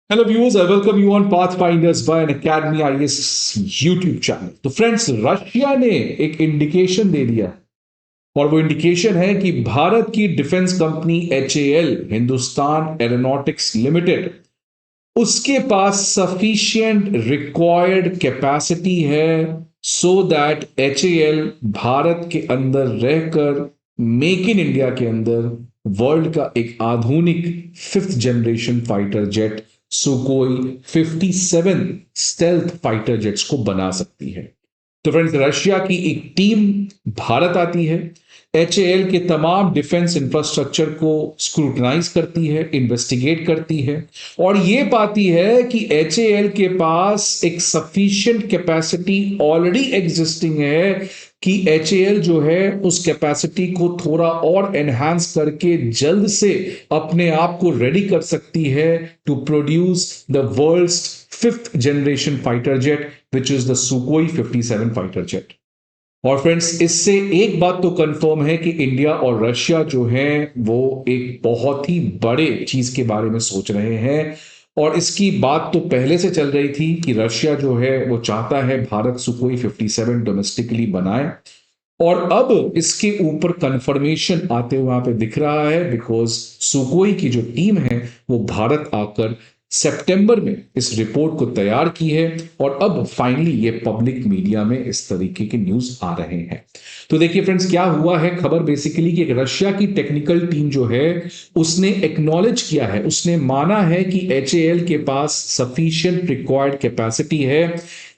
Hello viewers, I welcome you on Pathfinders by N academy IAS YouTube channel. तो friends, Russia ने एक indication दे दिया और वो इंडिकेशन है कि भारत की defence company HAL, Hindustan aeronautics limited, उसके पास सफिशिएंट रिक्वायर्ड कैपेसिटी है सो दैट एचएएल भारत के अंदर रहकर मेक इन इंडिया के अंदर वर्ल्ड का एक आधुनिक fifth generation fighter jet सुकोई 57 stealth fighter jets को बना सकती है। तो फ्रेंड्स, रशिया की एक टीम भारत आती है, एचएएल के तमाम डिफेंस इंफ्रास्ट्रक्चर को स्क्रूटनाइज करती है, इन्वेस्टिगेट करती है और यह पाती है कि एचएएल के पास एक सफिशिएंट कैपेसिटी ऑलरेडी एग्जिस्टिंग है कि एचएएल जो है उस कैपेसिटी को थोड़ा और एनहांस करके जल्द से अपने आप को रेडी कर सकती है to produce the world's fifth generation fighter jet which is the Sukhoi 57 fighter jet. और फ्रेंड्स, इससे एक बात तो कंफर्म है कि इंडिया और रशिया जो है वो एक बहुत ही बड़े चीज के बारे में सोच रहे हैं और इसकी बात तो पहले से चल रही थी कि रशिया जो है वो चाहता है भारत सुकोई 57 डोमेस्टिकली बनाए और अब इसके ऊपर कंफर्मेशन आते हुए यहां पे दिख रहा है बिकॉज सुकोई की जो टीम है वो भारत आकर सितंबर में इस रिपोर्ट को तैयार की है और अब फाइनली ये पब्लिक मीडिया में इस तरीके के न्यूज आ रहे हैं। तो देखिए फ्रेंड्स, क्या हुआ है खबर बेसिकली कि रशिया की टेक्निकल टीम जो है उसने एक्नॉलेज किया है, उसने माना है कि एचएएल के पास सफिशिएंट रिक्वायर्ड कैपेसिटी है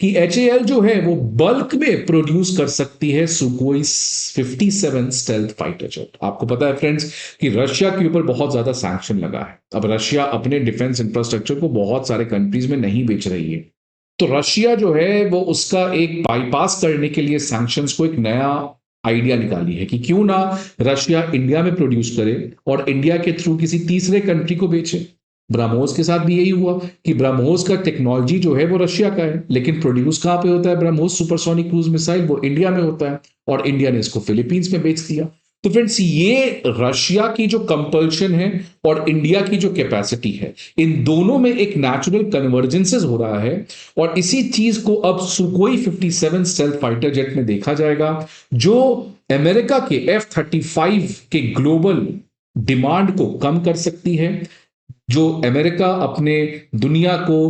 कि एचएएल जो है वो बल्क में प्रोड्यूस कर सकती है सुकोई 57 स्टेल्थ फाइटर जेट। आपको पता है फ्रेंड्स कि रशिया के ऊपर बहुत ज्यादा सैंक्शन लगा है। अब रशिया अपने डिफेंस इंफ्रास्ट्रक्चर को बहुत सारे कंट्रीज में नहीं बेच रही है, तो रशिया जो है वो उसका एक बाईपास करने के लिए सैंक्शंस को एक नया आइडिया निकाली है कि क्यों ना रशिया इंडिया में प्रोड्यूस करे और इंडिया के थ्रू किसी तीसरे कंट्री को बेचे। ब्रह्मोस के साथ भी यही हुआ कि ब्रह्मोस का टेक्नोलॉजी जो है वो रशिया का है, लेकिन प्रोड्यूस कहां पे होता है ब्रह्मोस सुपरसोनिक क्रूज मिसाइल, वो इंडिया में होता है और इंडिया ने इसको फिलीपींस में बेच दिया। तो फ्रेंड्स, ये रशिया की जो कंपल्शन है और इंडिया की जो कैपेसिटी है, इन दोनों में एक नेचुरल कन्वर्जेंसेस हो रहा है और इसी चीज को अब सुकोई 57 स्टेल्थ फाइटर जेट में देखा जाएगा जो अमेरिका के F-35 के ग्लोबल डिमांड को कम कर सकती है। जो अमेरिका अपने दुनिया को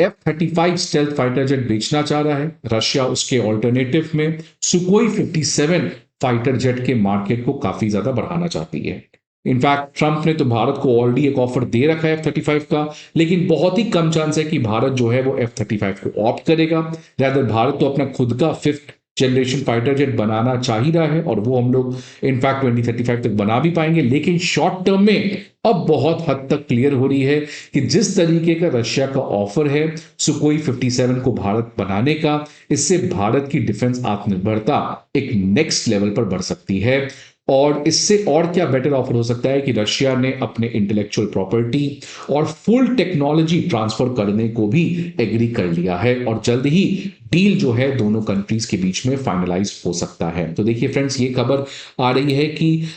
F-35 स्टेल्थ फाइटर जेट बेचना चाह रहा है, रशिया उसके ऑल्टरनेटिव में सुकोई 57 फाइटर जेट के मार्केट को काफी ज्यादा बढ़ाना चाहती है। इनफैक्ट ट्रंप ने तो भारत को ऑलरेडी एक ऑफर दे रखा है F-35 का, लेकिन बहुत ही कम चांस है कि भारत जो है वो F-35 को ऑप्ट करेगा। ज्यादा भारत तो अपना खुद का फिफ्थ जनरेशन फाइटर जेट बनाना चाह ही रहा है और वो हम लोग इनफैक्ट 2035 तक बना भी पाएंगे। लेकिन शॉर्ट टर्म में अब बहुत हद तक क्लियर हो रही है कि जिस तरीके का रशिया का ऑफर है सुकोई 57 को भारत बनाने का, इससे भारत की डिफेंस आत्मनिर्भरता एक नेक्स्ट लेवल पर बढ़ सकती है। और इससे और क्या बेटर ऑफर हो सकता है कि रशिया ने अपने इंटेलेक्चुअल प्रॉपर्टी और फुल टेक्नोलॉजी ट्रांसफर करने को भी एग्री कर लिया है और जल्द ही डील जो है दोनों कंट्रीज के बीच में फाइनलाइज हो सकता है। तो देखिए फ्रेंड्स, ये खबर आ रही है कि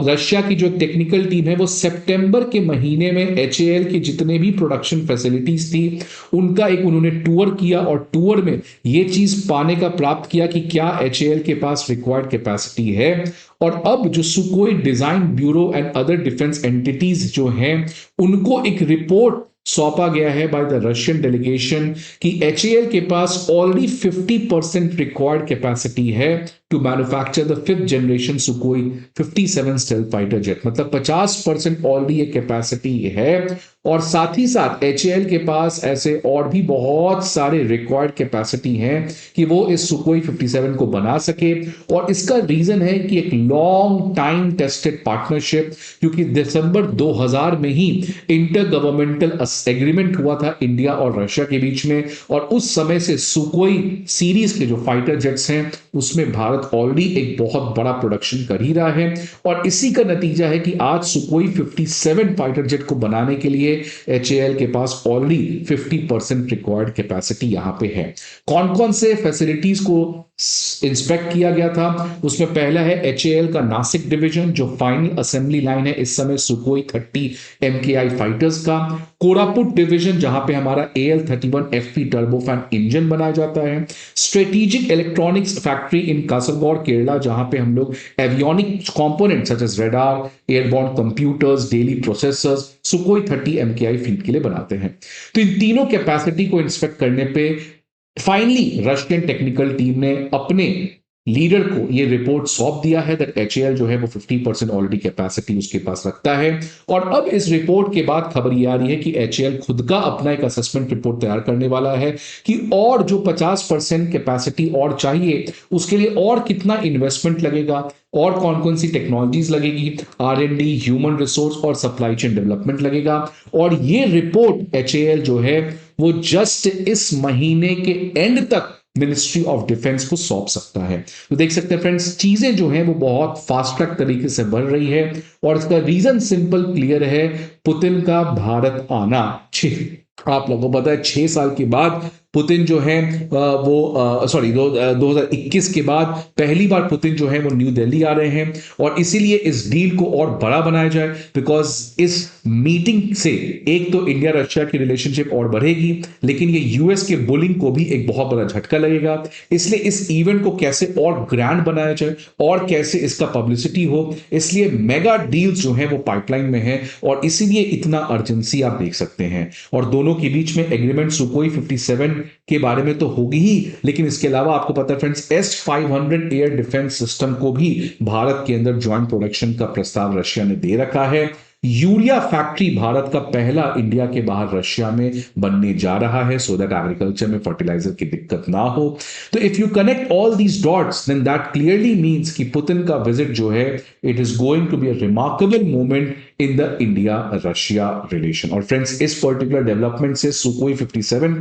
रशिया की जो टेक्निकल टीम है वो सितंबर के महीने में एचएएल के जितने भी प्रोडक्शन फैसिलिटीज थी उनका एक उन्होंने टूर किया और टूर में ये चीज पाने का प्राप्त किया कि क्या एचएएल के पास रिक्वायर्ड कैपेसिटी है। और अब जो Sukhoi design bureau and other defence entities जो हैं उनको एक रिपोर्ट सौंपा गया है बाय द रशियन डेलीगेशन कि एचएएल के पास ऑलरेडी 50% रिक्वायर्ड कैपेसिटी है to manufacture the fifth generation Sukhoi 57 stealth fighter jet. मतलब 50% ऑलरेडी ये कैपेसिटी है और साथ ही साथ एचएएल के पास ऐसे और भी बहुत सारे रिक्वायर्ड कैपेसिटी हैं कि वो इस सुकोई 57 को बना सके। और इसका रीजन है कि एक लॉन्ग टाइम टेस्टेड पार्टनरशिप, क्योंकि दिसंबर 2000 में ही इंटर गवर्नमेंटल एग्रीमेंट हुआ था इंडिया और रशिया के बीच में और उस समय से सुकोई सीरीज के जो फाइटर जेट्स हैं उसमें भारत ऑलरेडी एक बहुत बड़ा प्रोडक्शन कर ही रहा है और इसी का नतीजा है कि आज सुकोई 57 फाइटर जेट को बनाने के लिए एचएएल के पास ऑलरेडी 50% रिक्वायर्ड कैपेसिटी यहां पे है। कौन कौन से फैसिलिटीज को इंस्पेक्ट किया गया था। उसमें पहला है HAL का नासिक डिवीजन, जो फाइनल असेंबली लाइन है इस समय सुकोई 30 MKI फाइटर्स का। कोरापुट डिवीजन, जहां पे हमारा AL-31FP टर्बोफैन इंजन बनाया जाता है। Strategic electronics factory in Kasaragod Kerala, जहां पे हम लोग avionic component such as radar, airborne computers, daily processors Sukhoi 30 MKI field के लिए बनाते हैं। तो इन तीनों कैपेसिटी को इंस्पेक्ट करने पे फाइनली रशियन टेक्निकल टीम ने अपने लीडर को ये रिपोर्ट सौंप दिया है दैट HAL जो है वो 50% ऑलरेडी कैपेसिटी उसके पास रखता है। और अब इस रिपोर्ट के बाद खबर ये आ रही है कि HAL खुद का अपना एक असेसमेंट रिपोर्ट तैयार करने वाला है कि और जो 50% कैपेसिटी और चाहिए उसके लिए और कितना इन्वेस्टमेंट लगेगा और कौन कौन सी टेक्नोलॉजीज लगेगी, R&D, ह्यूमन रिसोर्स और सप्लाई चेन डेवलपमेंट लगेगा। और ये रिपोर्ट HAL जो है वो जस्ट इस महीने के एंड तक मिनिस्ट्री ऑफ डिफेंस को सौंप सकता है। तो देख सकते हैं फ्रेंड्स, चीजें जो हैं वो बहुत फास्ट ट्रैक तरीके से बढ़ रही है और इसका रीजन सिंपल क्लियर है, पुतिन का भारत आना। आप लोगों को पता है 6 साल के बाद पुतिन जो है वो 2021 के बाद पहली बार पुतिन जो है वो न्यू दिल्ली आ रहे हैं और इसीलिए इस डील को और बड़ा बनाया जाए, बिकॉज इस मीटिंग से एक तो इंडिया रशिया की रिलेशनशिप और बढ़ेगी, लेकिन ये यूएस के बुलिंग को भी एक बहुत बड़ा झटका लगेगा। इसलिए इस इवेंट को कैसे और ग्रैंड बनाया जाए और कैसे इसका पब्लिसिटी हो, इसलिए मेगा डील्स जो है वो पाइपलाइन में है और इसीलिए इतना अर्जेंसी आप देख सकते हैं। और दोनों के बीच में एग्रीमेंट सुकोई 57 के बारे में तो होगी ही, लेकिन इसके अलावा आपको पता है friends, S-500 air defence system को भी भारत के अंदर ज्वाइंट प्रोडक्शन का प्रस्ताव रशिया ने दे रखा है। यूरिया फैक्ट्री भारत का पहला इंडिया के बाहर रशिया में बनने जा रहा है, सो दैट एग्रीकल्चर में फर्टिलाइजर की दिक्कत ना हो। तो if you connect all these dots then that clearly means कि पुतिन का विजिट जो है it is going to be a remarkable moment in the India Russia relation. और फ्रेंड्स, इस पर्टिकुलर डेवलपमेंट से, सुकोई 57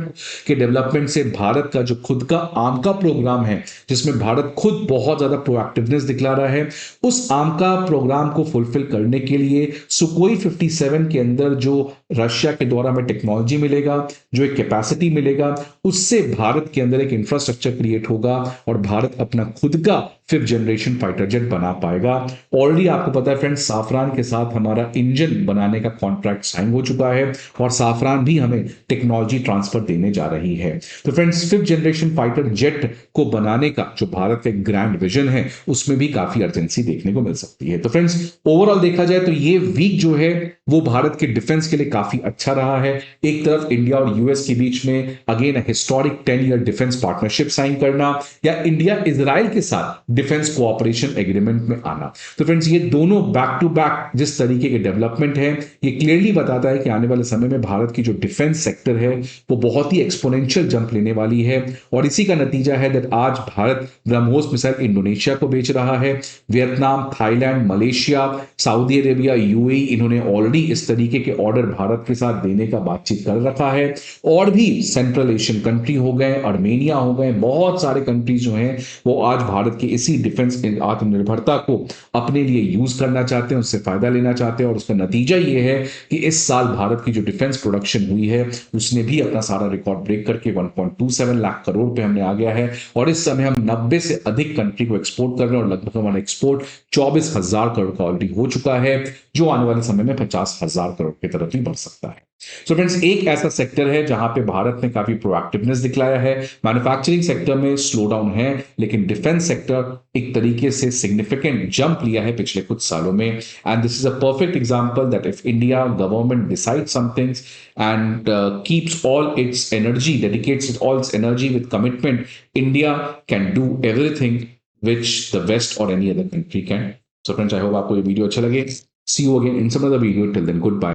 के डेवलपमेंट से, भारत का जो खुद का आमका प्रोग्राम है जिसमें भारत खुद बहुत ज्यादा प्रोएक्टिवनेस दिखला रहा है, उस आमका प्रोग्राम को फुलफिल करने के लिए सुकोई 57 के अंदर जो रशिया के द्वारा हमें टेक्नोलॉजी मिलेगा, जो एक कैपेसिटी मिलेगा, उससे भारत के अंदर एक इंफ्रास्ट्रक्चर क्रिएट होगा और भारत अपना खुद का 5th जनरेशन फाइटर जेट बना पाएगा। ऑलरेडी आपको पता है फ्रेंड्स, साफरान के साथ हमारा इंजन बनाने का कॉन्ट्रैक्ट साइन हो चुका है और साफरान भी हमें टेक्नोलॉजी ट्रांसफर देने जा रही है। तो friends, 5th generation fighter jet को बनाने का जो भारत का एक ग्रैंड विजन है उसमें भी काफी अर्जेंसी देखने को मिल सकती है। तो फ्रेंड्स, ओवरऑल देखा जाए तो ये वीक जो है वो भारत के डिफेंस के लिए काफी अच्छा रहा है। एक तरफ इंडिया और यूएस के बीच में again historic 10-year defence partnership sign करना या इंडिया इजराइल के साथ डिफेंस कोऑपरेशन एग्रीमेंट में आना। तो फ्रेंड्स, ये दोनों बैक टू बैक जिस तरीके के डेवलपमेंट है, ये क्लियरली बताता है कि आने वाले समय में भारत की जो डिफेंस सेक्टर है वो बहुत ही एक्सपोनेंशियल जंप लेने वाली है। और इसी का नतीजा है दैट आज भारत ब्रह्मोस मिसाइल इंडोनेशिया को बेच रहा है। Vietnam, Thailand, Malaysia, Saudi Arabia, UAE, इन्होंने ऑलरेडी इस तरीके के ऑर्डर भारत के साथ देने का बातचीत कर रखा है। और भी सेंट्रल एशियन कंट्री हो गए, अर्मेनिया हो गए, बहुत सारे कंट्रीज जो हैं वो आज भारत के इसी डिफेंस आत्मनिर्भरता को अपने लिए यूज करना चाहते हैं, उससे फायदा लेना चाहते हैं। और उसका नतीजा ये है कि इस साल भारत की जो डिफेंस प्रोडक्शन हुई है उसने भी अपना सारा रिकॉर्ड ब्रेक करके 1.27 लाख करोड़ पे हमने आ गया है। और इस समय हम 90 से अधिक कंट्री को एक्सपोर्ट कर रहे हैं और लगभग हमारा एक्सपोर्ट 24,000 करोड़ का ऑलरेडी हो चुका है, जो आने वाले समय में 50,000 करोड़ की तरफ भी बढ़ सकता है। सो फ्रेंड्स, एक ऐसा सेक्टर है जहां पे भारत ने काफी प्रोएक्टिवनेस दिखलाया है। मैन्युफैक्चरिंग सेक्टर में स्लो डाउन है, लेकिन डिफेंस सेक्टर एक तरीके से सिग्निफिकेंट जंप लिया है पिछले कुछ सालों में। And this is a perfect example that if India government decide something and keeps all its energy, dedicates all its energy with commitment, India can do everything which the West or any other country can. So friends, I hope आपको ये video अच्छा लगे. See you again in some other video. Till then, goodbye.